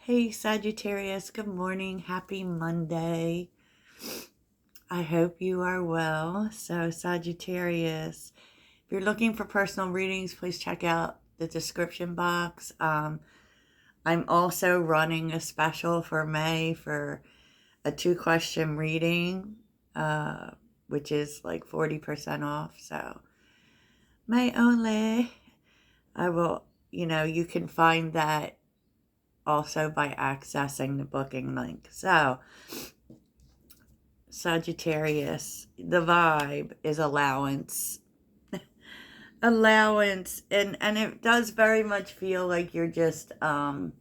Hey Sagittarius, good morning. Happy Monday. I hope you are well. So, Sagittarius, if you're looking for personal readings, please check out the description box. I'm also running a special for May for a 2-question reading, which is like 40% off. So, May only. I will, you can find that also by accessing the booking link. So, Sagittarius, the vibe is allowance. Allowance, and it does very much feel like you're just open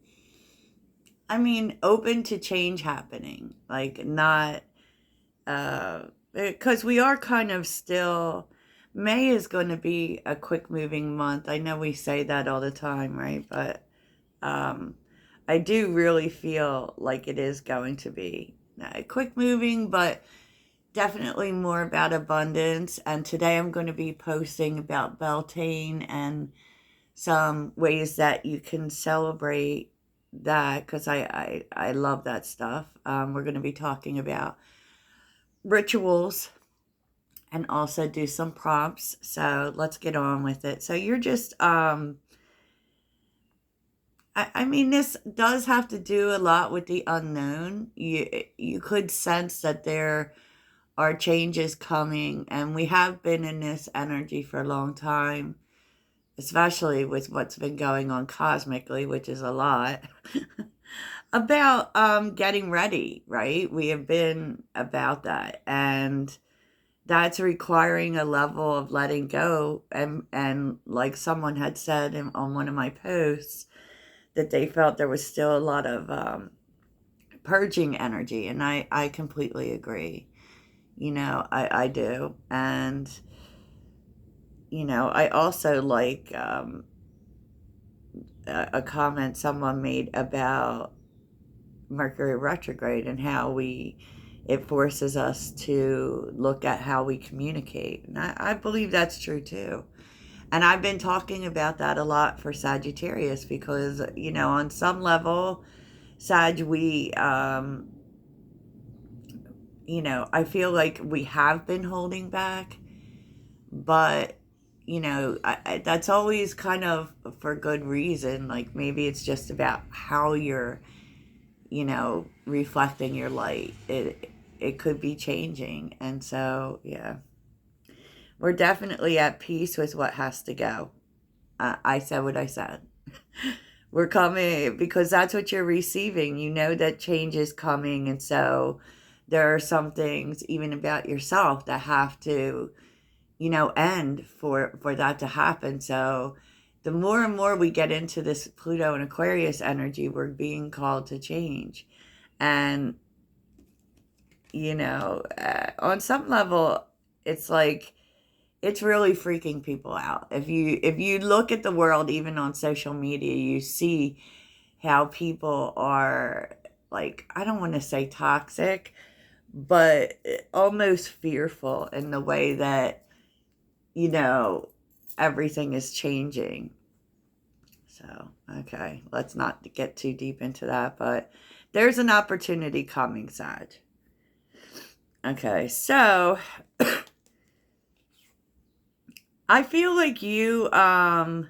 to change happening. Like not because we are kind of still, May is going to be a quick moving month. I know we say that all the time, right? But I do really feel like it is going to be quick moving, but definitely more about abundance. And today I'm going to be posting about Beltane and some ways that you can celebrate that, because I love that stuff. We're going to be talking about rituals and also do some prompts. So let's get on with it. So you're just this does have to do a lot with the unknown. You could sense that there are changes coming, and we have been in this energy for a long time, especially with what's been going on cosmically, which is a lot, about getting ready, right? We have been about that, and that's requiring a level of letting go. And like someone had said on one of my posts, that they felt there was still a lot of purging energy. And I completely agree. I do. And, I also like a comment someone made about Mercury retrograde and how it forces us to look at how we communicate. And I believe that's true too. And I've been talking about that a lot for Sagittarius because, on some level, Sag, I feel like we have been holding back, but, that's always kind of for good reason. Like maybe it's just about how you're, reflecting your light. It could be changing. And so, yeah. We're definitely at peace with what has to go. I said what I said. We're coming because that's what you're receiving. You know that change is coming. And so there are some things, even about yourself, that have to, end for that to happen. So the more and more we get into this Pluto and Aquarius energy, we're being called to change. And, on some level, it's like, it's really freaking people out. If you look at the world, even on social media, you see how people are, like, I don't want to say toxic, but almost fearful in the way that, everything is changing. So, okay, let's not get too deep into that, but there's an opportunity coming, Sag. Okay, so I feel like you have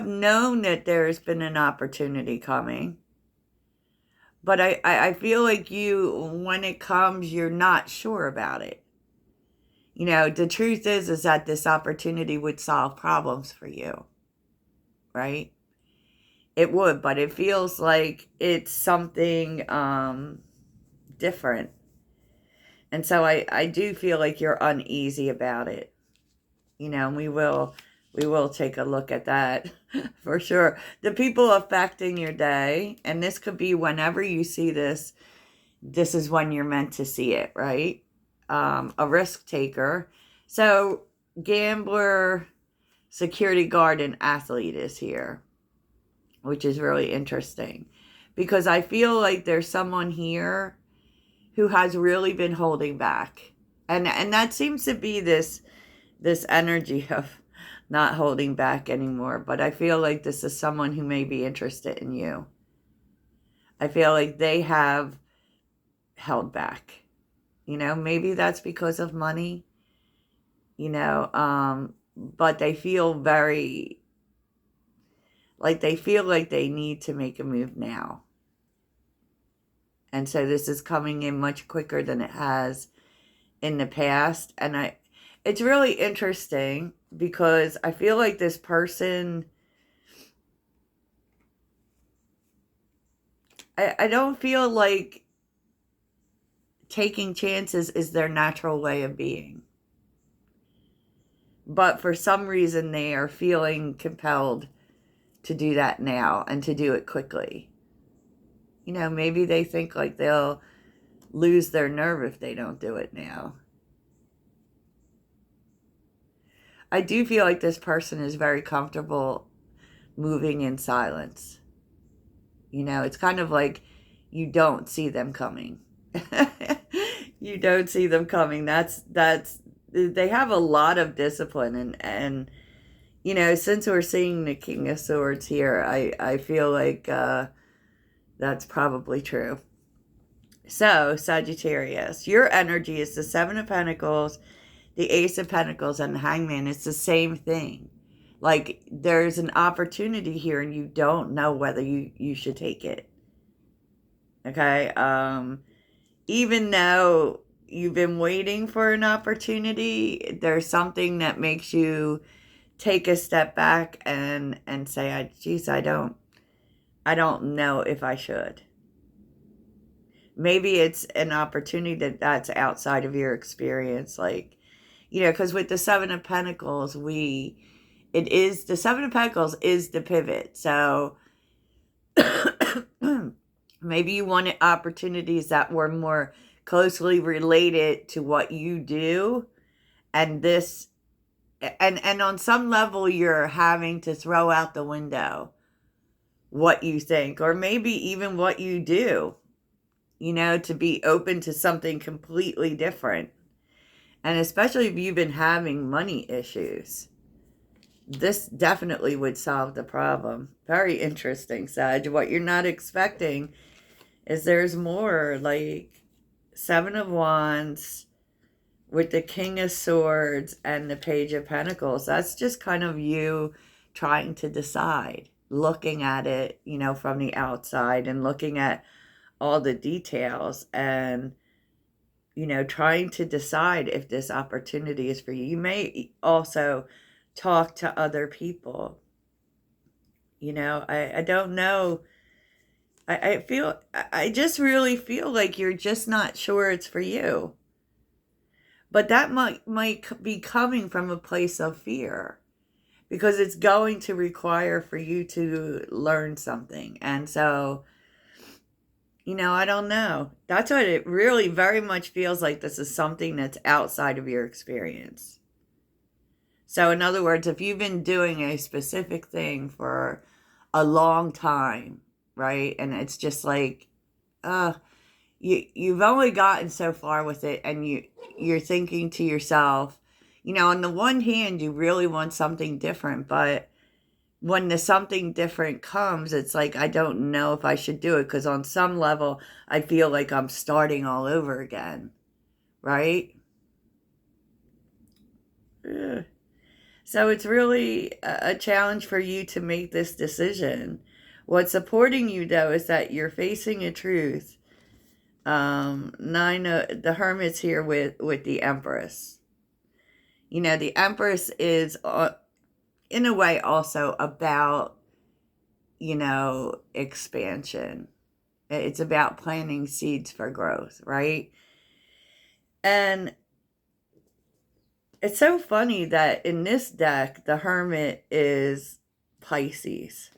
known that there's been an opportunity coming, but I feel like when it comes, you're not sure about it. The truth is that this opportunity would solve problems for you, right? It would, but it feels like it's something different. And so I do feel like you're uneasy about it. And we will take a look at that for sure. The people affecting your day, and this could be whenever you see this is when you're meant to see it, right? A risk taker. So gambler, security guard, and athlete is here, which is really interesting because I feel like there's someone here who has really been holding back. And that seems to be this energy of not holding back anymore. But I feel like this is someone who may be interested in you. I feel like they have held back. Maybe that's because of money, but they feel like they need to make a move now. And so this is coming in much quicker than it has in the past. And it's really interesting because I feel like this person, I don't feel like taking chances is their natural way of being. But for some reason, they are feeling compelled to do that now and to do it quickly. Maybe they think like they'll lose their nerve if they don't do it now. I do feel like this person is very comfortable moving in silence. It's kind of like you don't see them coming. You don't see them coming. They have a lot of discipline and since we're seeing the King of Swords here, I feel like that's probably true. So, Sagittarius, your energy is the Seven of Pentacles, the Ace of Pentacles, and the Hangman. It's the same thing. Like, there's an opportunity here and you don't know whether you should take it. Okay? Even though you've been waiting for an opportunity, there's something that makes you take a step back and say, geez, I don't know if I should. Maybe it's an opportunity that's outside of your experience. Like, because with the Seven of Pentacles, the Seven of Pentacles is the pivot. So maybe you wanted opportunities that were more closely related to what you do. And this, and on some level, you're having to throw out the window what you think, or maybe even what you do, to be open to something completely different. And especially if you've been having money issues, this definitely would solve the problem. Very interesting, Sag. What you're not expecting is there's more, like Seven of Wands with the King of Swords and the Page of Pentacles. That's just kind of you trying to decide, looking at it, from the outside and looking at all the details and, trying to decide if this opportunity is for you. You may also talk to other people. I don't know. I just really feel like you're just not sure it's for you. But that might be coming from a place of fear, because it's going to require for you to learn something. And so, I don't know. That's what it really very much feels like. This is something that's outside of your experience. So in other words, if you've been doing a specific thing for a long time, right? And it's just like, you've only gotten so far with it, and you're thinking to yourself, on the one hand, you really want something different, but when the something different comes, it's like, I don't know if I should do it, because on some level, I feel like I'm starting all over again, right? Ugh. So it's really a challenge for you to make this decision. What's supporting you, though, is that you're facing a truth. The Hermit's here with the Empress. The Empress is, in a way, also about, expansion. It's about planting seeds for growth, right? And it's so funny that in this deck, the Hermit is Pisces.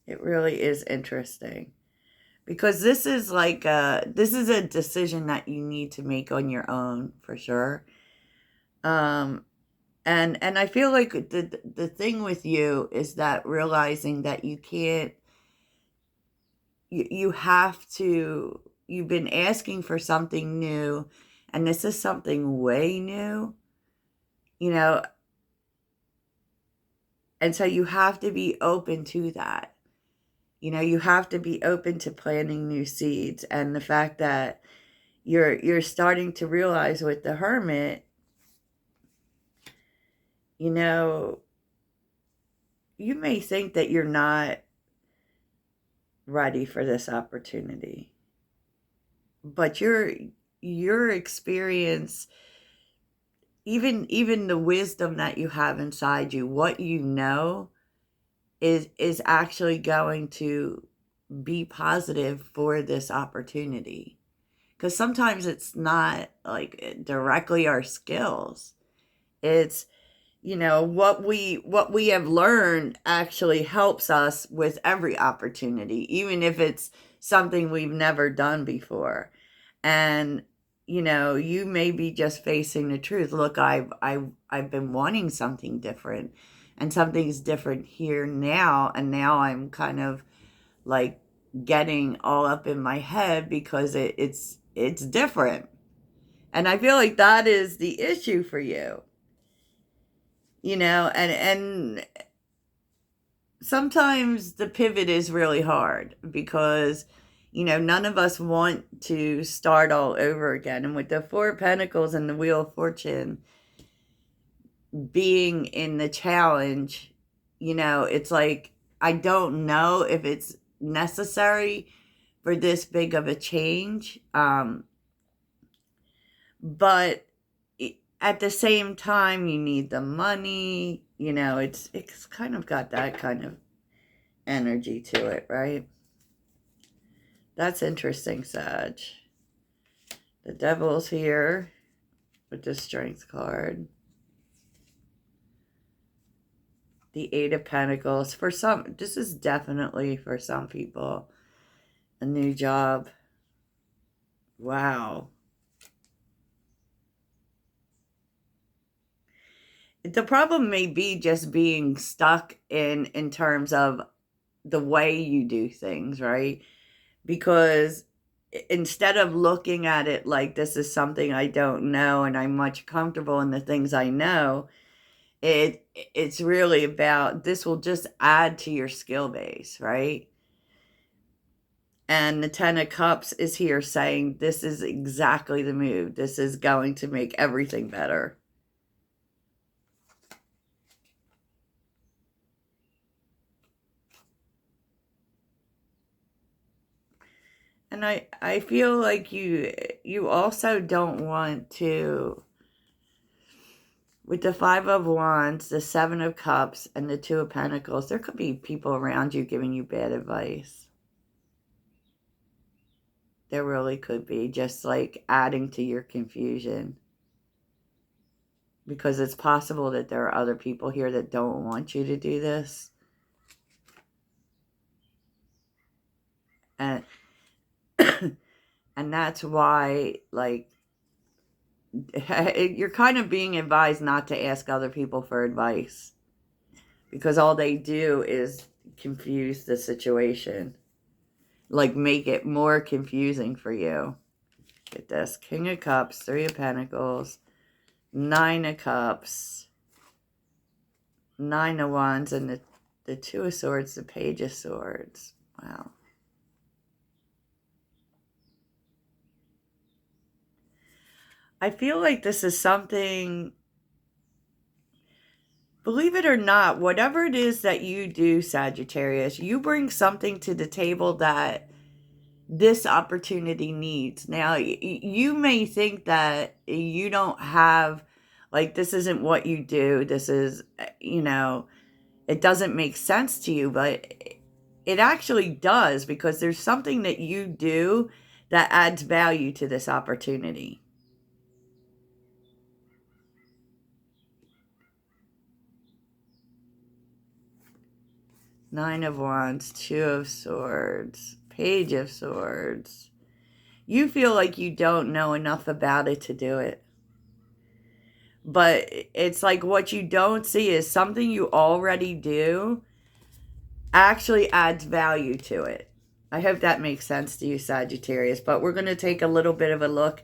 It really is interesting. Because this is a decision that you need to make on your own, for sure. And I feel like the thing with you is that realizing that you can't, you have to, you've been asking for something new, And this is something way new, you know, and so you have to be open to that. You know, you have to be open to planting new seeds. And the fact that you're starting to realize with the Hermit, you know, you may think that you're not ready for this opportunity, but your experience, even the wisdom that you have inside you, what you know is actually going to be positive for this opportunity. Because sometimes it's not like directly our skills. It's, you know, what we have learned actually helps us with every opportunity, even if it's something we've never done before. And you know, you may be just facing the truth. Look, I've been wanting something different, and something's different here now, and now I'm kind of like getting all up in my head because it's different. And I feel like that is the issue for you. You know, and sometimes the pivot is really hard because, you know, none of us want to start all over again. And with the Four of Pentacles and the Wheel of Fortune being in the challenge, you know, it's like, I don't know if it's necessary for this big of a change. But at the same time, you need the money. You know, it's kind of got that kind of energy to it, right? That's interesting, Sag. The Devil's here with the Strength card. The Eight of Pentacles. For some, this is definitely for some people a new job. Wow. The problem may be just being stuck in terms of the way you do things, right? Because instead of looking at it like this is something I don't know and I'm much comfortable in the things I know, it's really about this will just add to your skill base, right? And the Ten of Cups is here saying this is exactly the move. This is going to make everything better. And I feel like you also don't want to, with the Five of Wands, the Seven of Cups, and the Two of Pentacles, there could be people around you giving you bad advice. There really could be, just like adding to your confusion. Because it's possible that there are other people here that don't want you to do this. And and that's why, like, you're kind of being advised not to ask other people for advice. Because all they do is confuse the situation. Like, make it more confusing for you. Get this. King of Cups, Three of Pentacles, Nine of Cups, Nine of Wands, and the Two of Swords, the Page of Swords. Wow. I feel like this is something, believe it or not, whatever it is that you do, Sagittarius, you bring something to the table that this opportunity needs. Now, you may think that you don't have, like, this isn't what you do. This is, you know, it doesn't make sense to you, but it actually does, because there's something that you do that adds value to this opportunity. Nine of Wands, Two of Swords, Page of Swords. You feel like you don't know enough about it to do it. But it's like what you don't see is something you already do actually adds value to it. I hope that makes sense to you, Sagittarius. But we're going to take a little bit of a look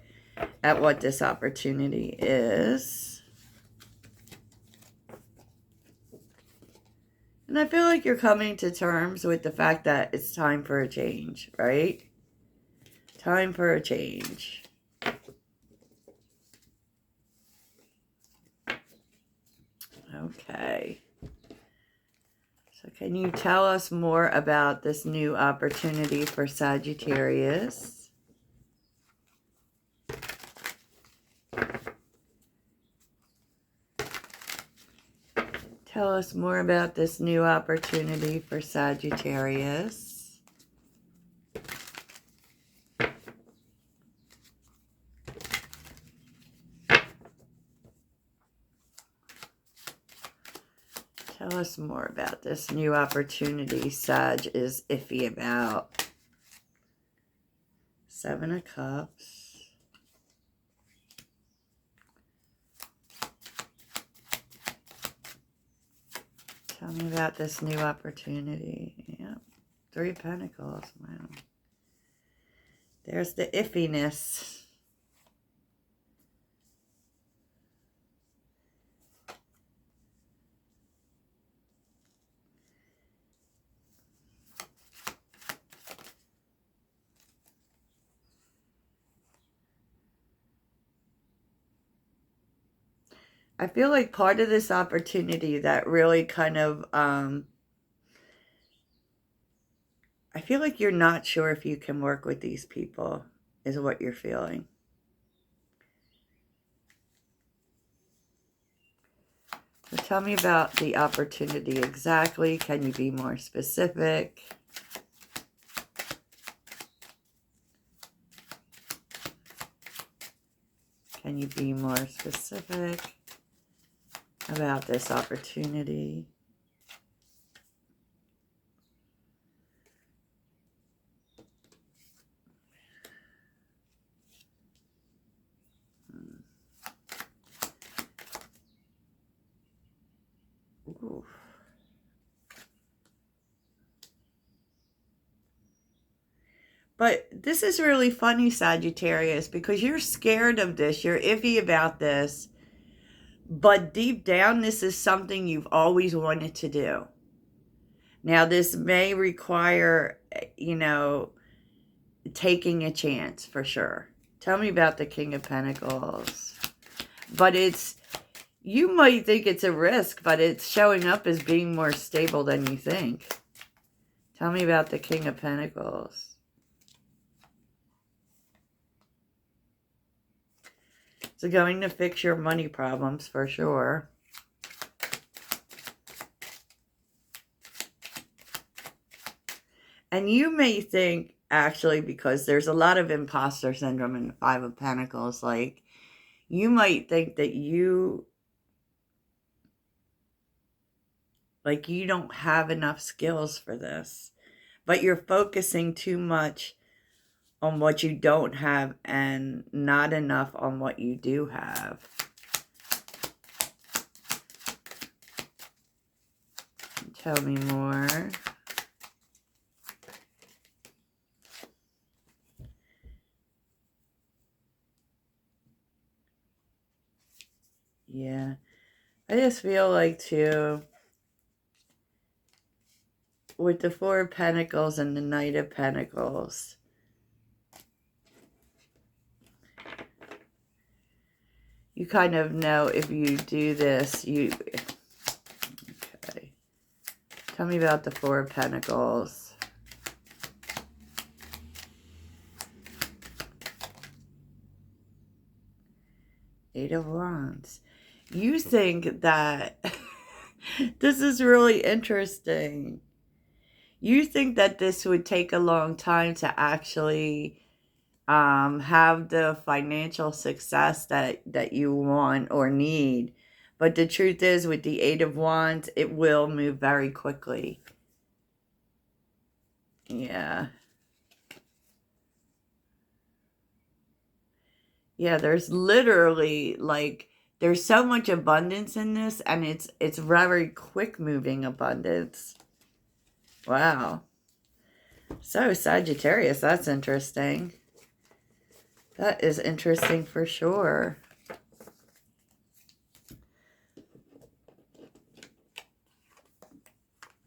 at what this opportunity is. And I feel like you're coming to terms with the fact that it's time for a change, right? Time for a change. Okay. So can you tell us more about this new opportunity for Sagittarius? Tell us more about this new opportunity for Sagittarius. Tell us more about this new opportunity Sag is iffy about. Seven of Cups. Tell me about this new opportunity. Yep. Three of Pentacles. Wow. There's the iffiness. I feel like part of this opportunity that really kind of, I feel like you're not sure if you can work with these people, is what you're feeling. So tell me about the opportunity exactly. Can you be more specific? Can you be more specific about this opportunity? Ooh. But this is really funny, Sagittarius, because you're scared of this. You're iffy about this. But deep down, this is something you've always wanted to do. Now, this may require, you know, taking a chance for sure. Tell me about the King of Pentacles. But it's, you might think it's a risk, but it's showing up as being more stable than you think. Tell me about the King of Pentacles. So going to fix your money problems for sure. And you may think, actually, because there's a lot of imposter syndrome in the Five of Pentacles, like, you might think that you don't have enough skills for this. But you're focusing too much on what you don't have and not enough on what you do have. Tell me more. Yeah. I just feel like, too, with the Four of Pentacles and the Knight of Pentacles, you kind of know if you do this, okay. Tell me about the Four of Pentacles. Eight of Wands. You think that, this is really interesting. You think that this would take a long time to actually have the financial success that you want or need. But the truth is, with the Eight of Wands, it will move very quickly. Yeah. Yeah, there's literally, like, there's so much abundance in this, and it's very quick moving abundance. Wow. So, Sagittarius, that's interesting. That is interesting for sure.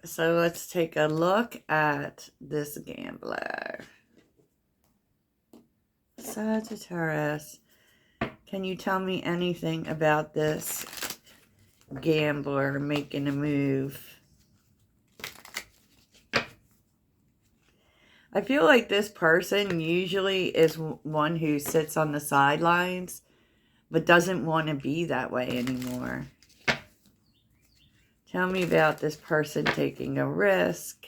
So let's take a look at this gambler. Sagittarius. Can you tell me anything about this gambler making a move? I feel like this person usually is one who sits on the sidelines, but doesn't want to be that way anymore. Tell me about this person taking a risk.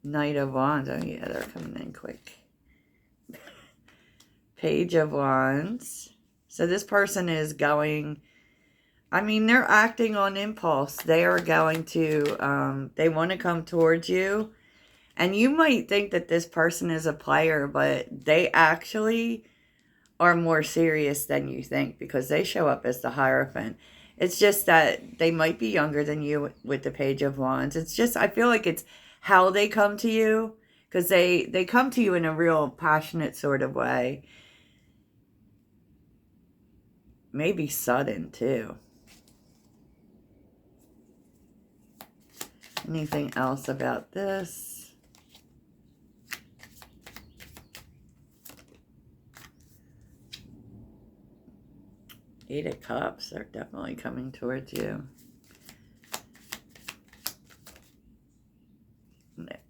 Knight of Wands. Oh yeah, they're coming in quick. Page of Wands. So this person is going... I mean, they're acting on impulse. They are going to... they want to come towards you. And you might think that this person is a player, but they actually are more serious than you think because they show up as the Hierophant. It's just that they might be younger than you with the Page of Wands. It's just, I feel like it's how they come to you, because they come to you in a real passionate sort of way. Maybe sudden, too. Anything else about this? Eight of Cups, they're definitely coming towards you.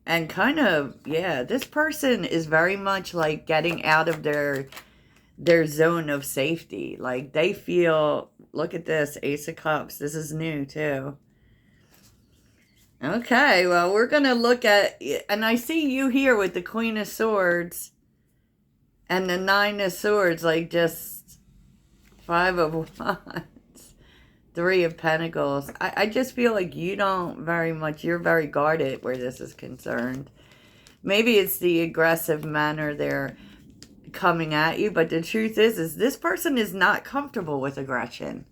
And kind of, yeah, this person is very much like getting out of their zone of safety. Like they feel, look at this, Ace of Cups. This is new too. Okay, well, we're going to look at, and I see you here with the Queen of Swords and the Nine of Swords, like just Five of Wands, Three of Pentacles. I just feel like you don't very much, you're very guarded where this is concerned. Maybe it's the aggressive manner they're coming at you, but the truth is this person is not comfortable with aggression.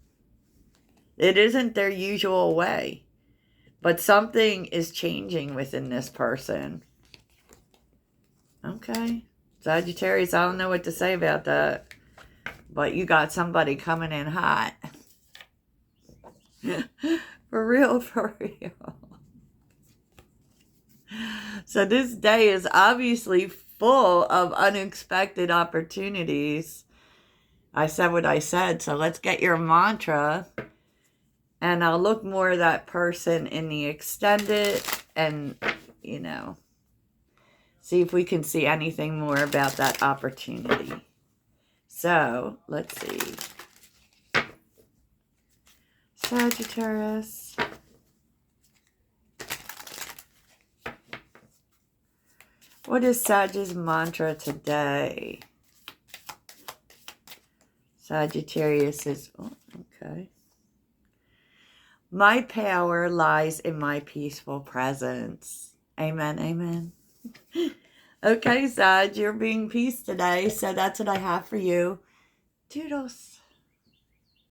It isn't their usual way. But something is changing within this person. Okay. Sagittarius, I don't know what to say about that. But you got somebody coming in hot. For real, for real. So this day is obviously full of unexpected opportunities. I said what I said, so let's get your mantra. And I'll look more at that person in the extended and, you know, see if we can see anything more about that opportunity. So, let's see. Sagittarius. What is Sag's mantra today? Sagittarius is, oh, okay. My power lies in my peaceful presence. Amen, amen. Okay, Sag, you're being peace today, so that's what I have for you. Toodles.